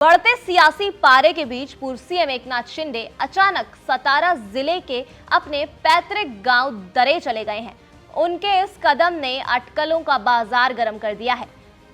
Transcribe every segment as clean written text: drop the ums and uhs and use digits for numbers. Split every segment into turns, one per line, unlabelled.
बढ़ते सियासी पारे के बीच पूर्व सीएम एकनाथ शिंदे अचानक सतारा जिले के अपने पैतृक गांव दरे चले गए हैं। उनके इस कदम ने अटकलों का बाजार गर्म कर दिया है।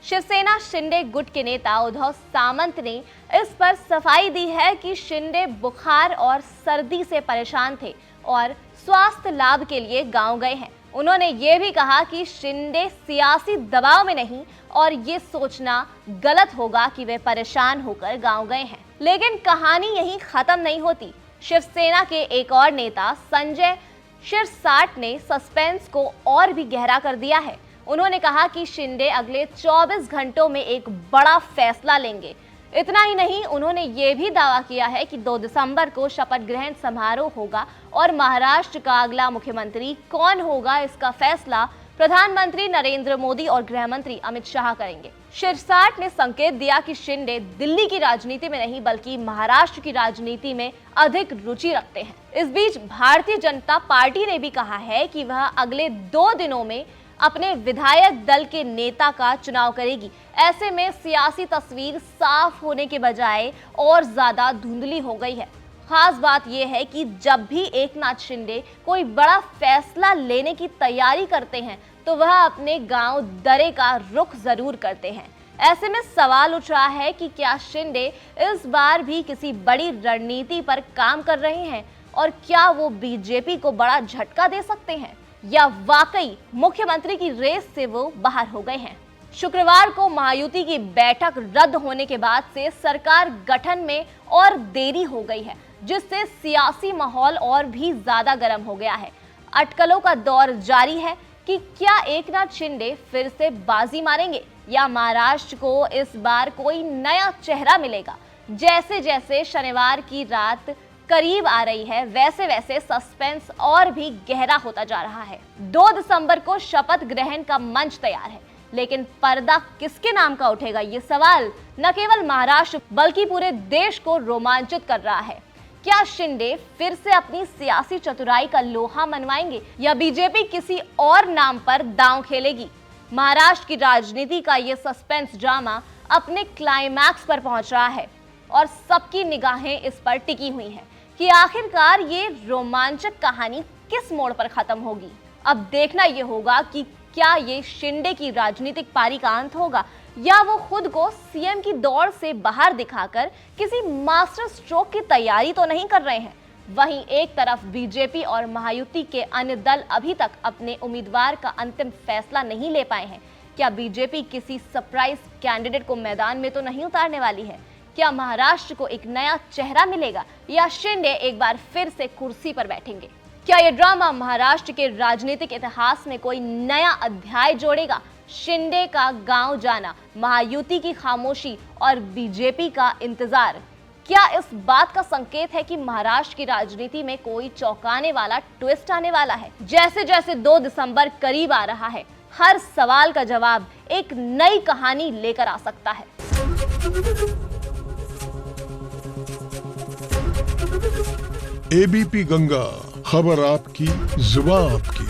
शिवसेना शिंदे गुट के नेता उद्धव सामंत ने इस पर सफाई दी है कि शिंदे बुखार और सर्दी से परेशान थे और स्वास्थ्य लाभ के लिए गांव गए हैं। उन्होंने ये भी कहा कि शिंदे सियासी दबाव में नहीं और ये सोचना गलत होगा कि वे परेशान होकर गांव गए हैं। लेकिन कहानी यहीं खत्म नहीं होती। शिवसेना के एक और नेता संजय शिरसाट ने सस्पेंस को और भी गहरा कर दिया है। उन्होंने कहा कि शिंदे अगले 24 घंटों में एक बड़ा फैसला लेंगे। इतना ही नहीं, उन्होंने ये भी दावा किया है कि 2 दिसंबर को शपथ ग्रहण समारोह होगा और महाराष्ट्र का अगला मुख्यमंत्री कौन होगा इसका फैसला प्रधानमंत्री नरेंद्र मोदी और गृह मंत्री अमित शाह करेंगे। शिरसाट ने संकेत दिया कि शिंदे दिल्ली की राजनीति में नहीं बल्कि महाराष्ट्र की राजनीति में अधिक रुचि रखते हैं। इस बीच भारतीय जनता पार्टी ने भी कहा है कि वह अगले 2 दिनों में अपने विधायक दल के नेता का चुनाव करेगी। ऐसे में सियासी तस्वीर साफ होने के बजाय और ज्यादा धुंधली हो गई है। खास बात यह है कि जब भी एकनाथ शिंदे कोई बड़ा फैसला लेने की तैयारी करते हैं तो वह अपने गांव दरे का रुख जरूर करते हैं। ऐसे में सवाल उठ रहा है कि क्या शिंदे इस बार भी किसी बड़ी रणनीति पर काम कर रहे हैं और क्या वो बीजेपी को बड़ा झटका दे सकते हैं या वाकई मुख्यमंत्री की रेस से वो बाहर हो गए हैं। शुक्रवार को महायुति की बैठक रद्द होने के बाद से सरकार गठन में और देरी हो गई है, जिससे सियासी माहौल और भी ज्यादा गर्म हो गया है। अटकलों का दौर जारी है कि क्या एकनाथ शिंदे फिर से बाजी मारेंगे या महाराष्ट्र को इस बार कोई नया चेहरा मिलेगा। जैसे जैसे शनिवार की रात करीब आ रही है वैसे वैसे सस्पेंस और भी गहरा होता जा रहा है। 2 दिसंबर को शपथ ग्रहण का मंच तैयार है, लेकिन पर्दा किसके नाम का उठेगा ये सवाल न केवल महाराष्ट्र बल्कि पूरे देश को रोमांचित कर रहा है। क्या शिंदे फिर से अपनी सियासी चतुराई का लोहा मनवाएंगे या बीजेपी किसी और नाम पर दांव खेलेगी। महाराष्ट्र की राजनीति का ये सस्पेंस ड्रामा अपने क्लाइमैक्स पर पहुंच रहा है और सबकी निगाहें इस पर टिकी हुई हैं कि आखिरकार ये रोमांचक कहानी किस मोड़ पर खत्म होगी। अब देखना ये होगा कि क्या ये शिंदे की राजनीतिक पारी का अंत होगा या वो खुद को सीएम की दौड़ से बाहर दिखाकर किसी मास्टर स्ट्रोक की तैयारी तो नहीं कर रहे हैं। वहीं एक तरफ बीजेपी और महायुति के अन्य दल अभी तक अपने उम्मीदवार का अंतिम फैसला नहीं ले पाए हैं। क्या बीजेपी किसी सरप्राइज कैंडिडेट को मैदान में तो नहीं उतारने वाली है? क्या महाराष्ट्र को एक नया चेहरा मिलेगा या शिंदे एक बार फिर से कुर्सी पर बैठेंगे? क्या ये ड्रामा महाराष्ट्र के राजनीतिक इतिहास में कोई नया अध्याय जोड़ेगा? शिंदे का गांव जाना, महायुति की खामोशी और बीजेपी का इंतजार, क्या इस बात का संकेत है कि महाराष्ट्र की राजनीति में कोई चौंकाने वाला ट्विस्ट आने वाला है? जैसे जैसे 2 दिसंबर करीब आ रहा है, हर सवाल का जवाब एक नई कहानी लेकर आ सकता है।
एबीपी गंगा, खबर आपकी, जुबान आपकी।